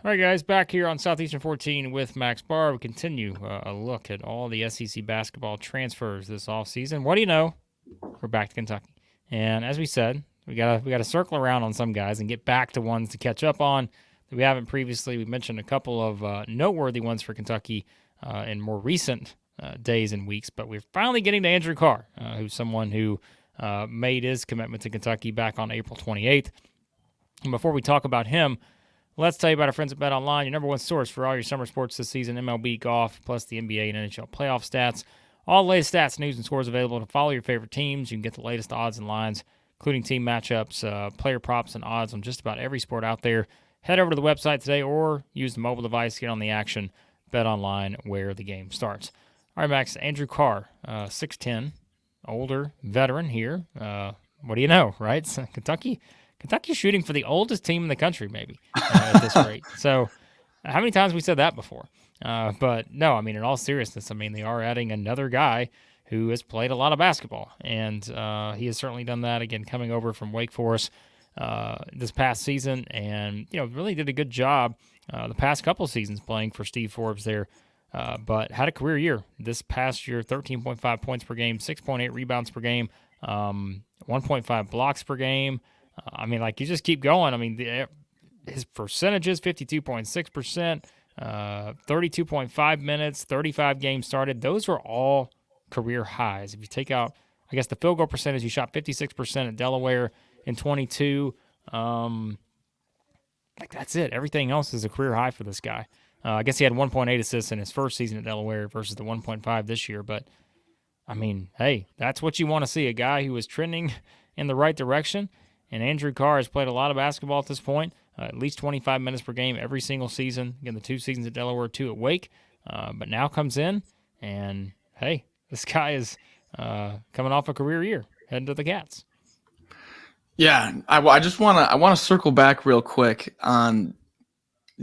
All right, guys, back here on Southeastern 14 with Max Barr. We continue a look at all the SEC basketball transfers this offseason. What do you know? We're back to Kentucky. And as we said, we gotta circle around on some guys and get back to ones to catch up on that we haven't previously. We mentioned a couple of noteworthy ones for Kentucky in more recent days and weeks, but we're finally getting to Andrew Carr, who's someone who made his commitment to Kentucky back on April 28th. And before we talk about him, let's tell you about our friends at BetOnline, your number one source for all your summer sports this season, MLB, golf, plus the NBA and NHL playoff stats. All the latest stats, news, and scores available to follow your favorite teams. You can get the latest odds and lines, including team matchups, player props, and odds on just about every sport out there. Head over to the website today or use the mobile device to get on the action. BetOnline, where the game starts. All right, Max, Andrew Carr, 6'10", older veteran here. What do you know, right? Kentucky's shooting for the oldest team in the country, maybe, at this rate. So how many times have we said that before? But no, I mean, in all seriousness, I mean, they are adding another guy who has played a lot of basketball, and he has certainly done that, again, coming over from Wake Forest this past season, and, really did a good job the past couple seasons playing for Steve Forbes there, but had a career year this past year, 13.5 points per game, 6.8 rebounds per game, 1.5 blocks per game. I mean, you just keep going. I mean, his percentages, 52.6%, 32.5 minutes, 35 games started. Those were all career highs. If you take out, I guess, the field goal percentage, he shot 56% at Delaware in 22. That's it. Everything else is a career high for this guy. I guess he had 1.8 assists in his first season at Delaware versus the 1.5 this year. But, I mean, hey, that's what you want to see, a guy who is trending in the right direction. And Andrew Carr has played a lot of basketball at this point, at least 25 minutes per game every single season. Again, the 2 seasons at Delaware, 2 at Wake, but now comes in, and hey, this guy is coming off a career year, heading to the Cats. Yeah, I just want to circle back real quick on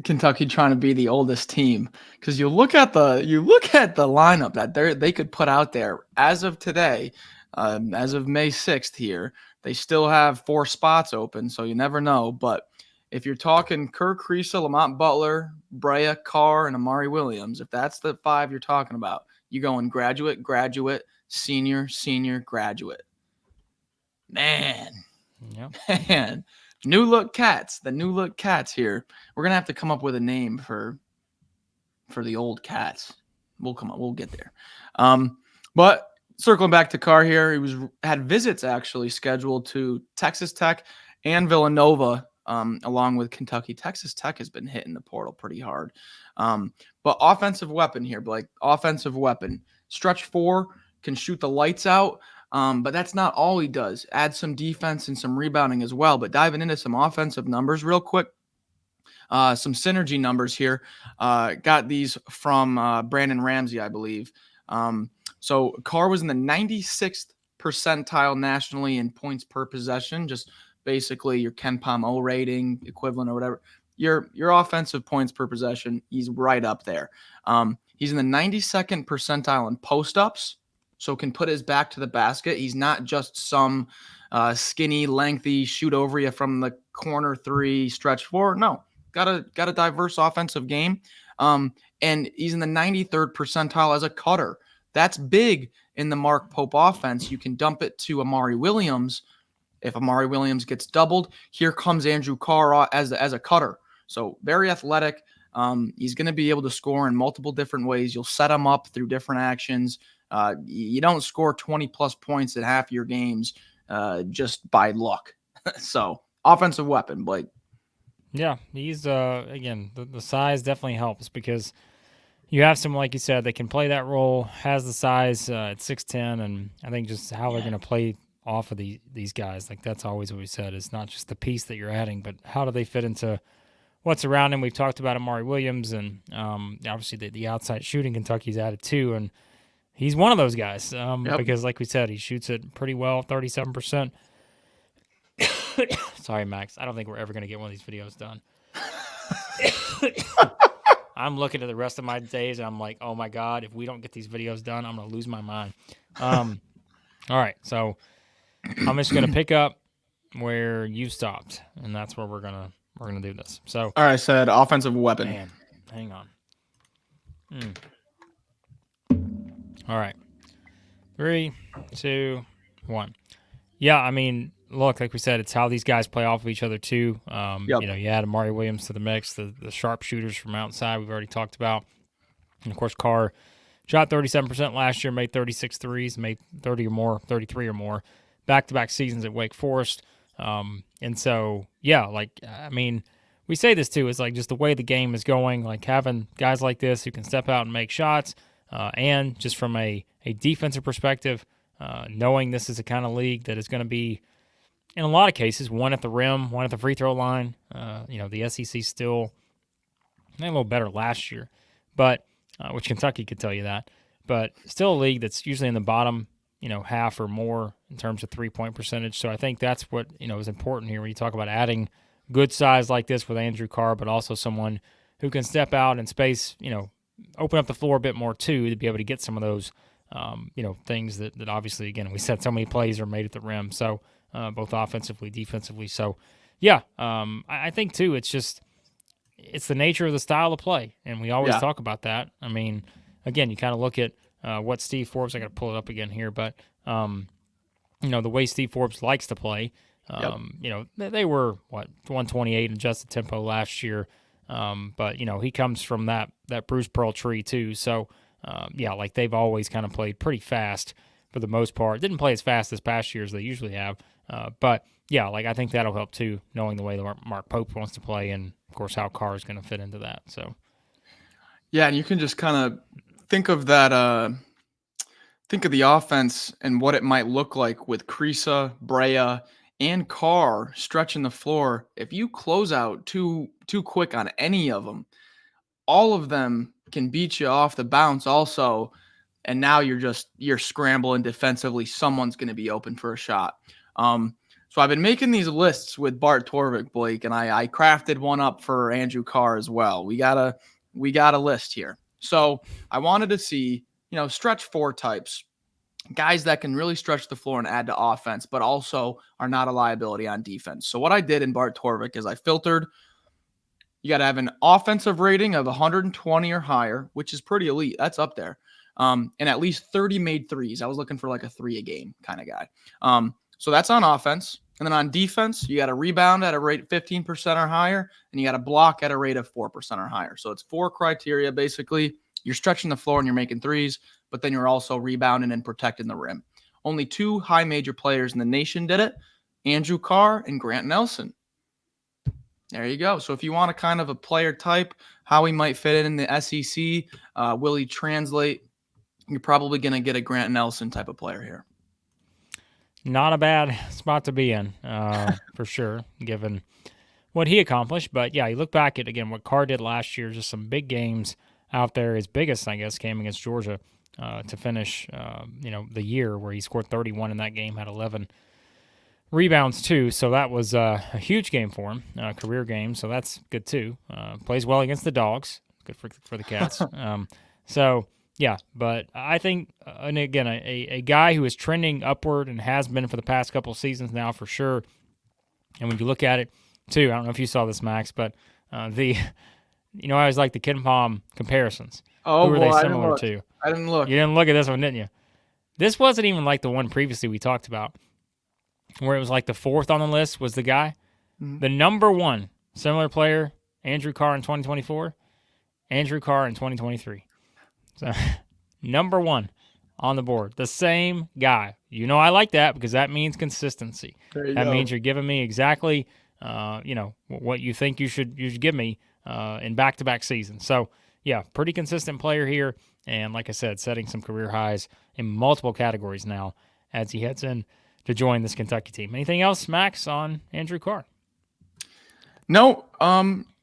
Kentucky trying to be the oldest team, because you look at the lineup that they could put out there as of today, as of May 6th here. They still have 4 spots open, so you never know. But if you're talking Kerr, Kriisa, Lamont Butler, Brea, Carr, and Amari Williams, if that's the 5 you're talking about, you going graduate, senior, graduate. Man. Yep. New look Cats. The new look Cats here. We're gonna have to come up with a name for the old Cats. We'll get there. But circling back to Carr here, he had visits actually scheduled to Texas Tech and Villanova, along with Kentucky. Texas Tech has been hitting the portal pretty hard. But offensive weapon here, Blake. Offensive weapon. Stretch 4, can shoot the lights out. But that's not all he does. Add some defense and some rebounding as well. But diving into some offensive numbers real quick. Some synergy numbers here. Got these from Brandon Ramsey, I believe. So Carr was in the 96th percentile nationally in points per possession, just basically your KenPom O rating equivalent or whatever. Your offensive points per possession, he's right up there. He's in the 92nd percentile in post-ups, so can put his back to the basket. He's not just some skinny, lengthy, shoot over you from the corner 3, stretch 4. No, got a diverse offensive game. And he's in the 93rd percentile as a cutter. That's big in the Mark Pope offense. You can dump it to Amari Williams. If Amari Williams gets doubled, here comes Andrew Carr as a cutter. So very athletic. He's going to be able to score in multiple different ways. You'll set him up through different actions. You don't score 20-plus points in half your games just by luck. So offensive weapon, Blake. Yeah, he's, again, the size definitely helps because you have someone, like you said, that can play that role, has the size at 6'10", and I think just how they're going to play off of these guys. That's always what we said. It's not just the piece that you're adding, but how do they fit into what's around him. We've talked about Amari Williams, and obviously the outside shooting Kentucky's added too, and he's one of those guys because, like we said, he shoots it pretty well, 37%. Sorry, Max. I don't think we're ever going to get one of these videos done. I'm looking at the rest of my days, and I'm like, oh, my God, if we don't get these videos done, I'm going to lose my mind. All right, so I'm just going to pick up where you stopped, and that's where we're we're going to do this. So, All right, I said offensive weapon. man, hang on. All right. 3, 2, 1. Yeah, I mean, look, like we said, it's how these guys play off of each other too. Yep. You add Amari Williams to the mix, the sharpshooters from outside we've already talked about. And of course, Carr shot 37% last year, made 36 threes, made 30 or more, 33 or more, back-to-back seasons at Wake Forest. And so, yeah, like, I mean, we say this too, it's like just the way the game is going, like having guys like this who can step out and make shots, and just from a defensive perspective, knowing this is a kind of league that is going to be, in a lot of cases, one at the rim, one at the free throw line. The SEC still a little better last year, but which Kentucky could tell you that, but still a league that's usually in the bottom, half or more in terms of 3-point percentage. So I think that's what is important here when you talk about adding good size like this with Andrew Carr, but also someone who can step out and space, open up the floor a bit more too, to be able to get some of those, things that obviously, again, we said so many plays are made at the rim. So both offensively, defensively. So yeah, I think too, it's the nature of the style of play. And we always talk about that. I mean, again, you kind of look at what Steve Forbes, I got to pull it up again here, but, the way Steve Forbes likes to play, they were 128 adjusted tempo last year. But he comes from that Bruce Pearl tree too. So, like they've always kind of played pretty fast for the most part. Didn't play as fast this past year as they usually have. But yeah, like I think that'll help too, knowing the way Mark Pope wants to play and of course how Carr is going to fit into that. So, yeah, and you can just kind of think of that. Think of the offense and what it might look like with Krisa, Brea, and Carr stretching the floor. If you close out too quick on any of them, all of them can beat you off the bounce also. And now you're scrambling defensively. Someone's going to be open for a shot. So I've been making these lists with Bart Torvik, Blake, and I crafted one up for Andrew Carr as well. We got a list here. So I wanted to see, stretch 4 types. Guys that can really stretch the floor and add to offense, but also are not a liability on defense. So what I did in Bart Torvik is I filtered. You got to have an offensive rating of 120 or higher, which is pretty elite. That's up there. And at least 30 made threes. I was looking for like a 3 a game kind of guy. So that's on offense. And then on defense, you got to rebound at a rate 15% or higher, and you got to block at a rate of 4% or higher. So it's 4 criteria, basically. You're stretching the floor and you're making threes, but then you're also rebounding and protecting the rim. Only 2 high major players in the nation did it, Andrew Carr and Grant Nelson. There you go. So if you want a kind of a player type, how he might fit in the SEC, will he translate? You're probably going to get a Grant Nelson type of player here. Not a bad spot to be in, for sure, given what he accomplished. But yeah, you look back at, again, what Carr did last year, just some big games out there. His biggest, I guess, came against Georgia to finish, the year, where he scored 31 in that game, had 11 rebounds too. So that was a huge game for him, career game. So that's good too. Plays well against the Dogs. Good for the Cats. So yeah, but I think, and again, a guy who is trending upward and has been for the past couple of seasons now for sure. And when you look at it too, I don't know if you saw this, Max, but I always like the Ken Palm comparisons. Oh, who are they similar to? I didn't look. You didn't look at this one, didn't you? This wasn't even like the one previously we talked about, where it was like the 4th on the list was the guy. Mm-hmm. The number 1 similar player, Andrew Carr in 2024, Andrew Carr in 2023. So, number 1 on the board, the same guy. I like that because that means consistency. That means you're giving me exactly, what you think you should give me in back-to-back seasons. So, yeah, pretty consistent player here. And like I said, setting some career highs in multiple categories now as he heads in to join this Kentucky team. Anything else, Max, on Andrew Carr? No.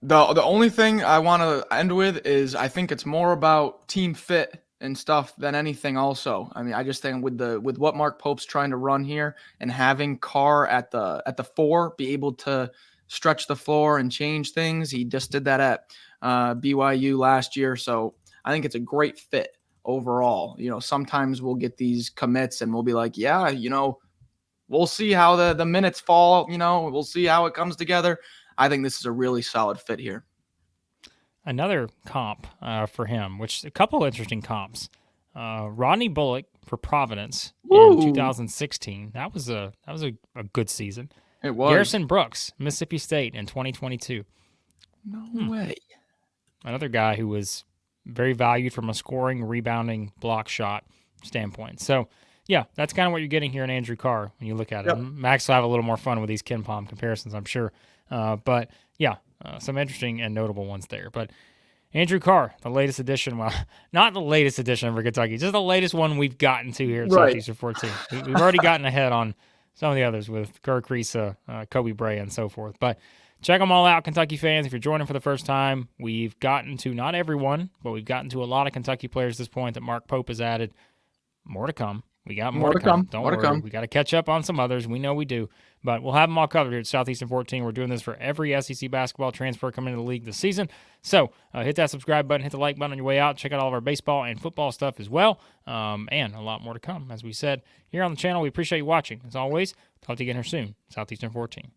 The only thing I want to end with is I think it's more about team fit and stuff than anything also. I mean, I just think with what Mark Pope's trying to run here and having Carr at the 4 be able to stretch the floor and change things. He just did that at BYU last year. So I think it's a great fit overall. Sometimes we'll get these commits and we'll be like, yeah, we'll see how the minutes fall, we'll see how it comes together. I think this is a really solid fit here. Another comp for him, which a couple interesting comps. Rodney Bullock for Providence in 2016. That was a good season. It was. Garrison Brooks, Mississippi State in 2022. No way. Another guy who was very valued from a scoring, rebounding, block shot standpoint. So, yeah, that's kind of what you're getting here in Andrew Carr when you look at it. Max will have a little more fun with these Ken Palm comparisons, I'm sure. But, yeah, some interesting and notable ones there. But Andrew Carr, the latest edition, well, not the latest edition for Kentucky, just the latest one we've gotten to here at Southeastern 14. We've already gotten ahead on some of the others with Kerr Kriisa, Kobe Bray, and so forth. But check them all out, Kentucky fans. If you're joining for the first time, we've gotten to not everyone, but we've gotten to a lot of Kentucky players at this point that Mark Pope has added. More to come. We got more to come. Don't worry. We got to catch up on some others. We know we do. But we'll have them all covered here at Southeastern 14. We're doing this for every SEC basketball transfer coming into the league this season. So hit that subscribe button, hit the like button on your way out. Check out all of our baseball and football stuff as well. And a lot more to come, as we said here on the channel. We appreciate you watching. As always, talk to you again here soon. Southeastern 14.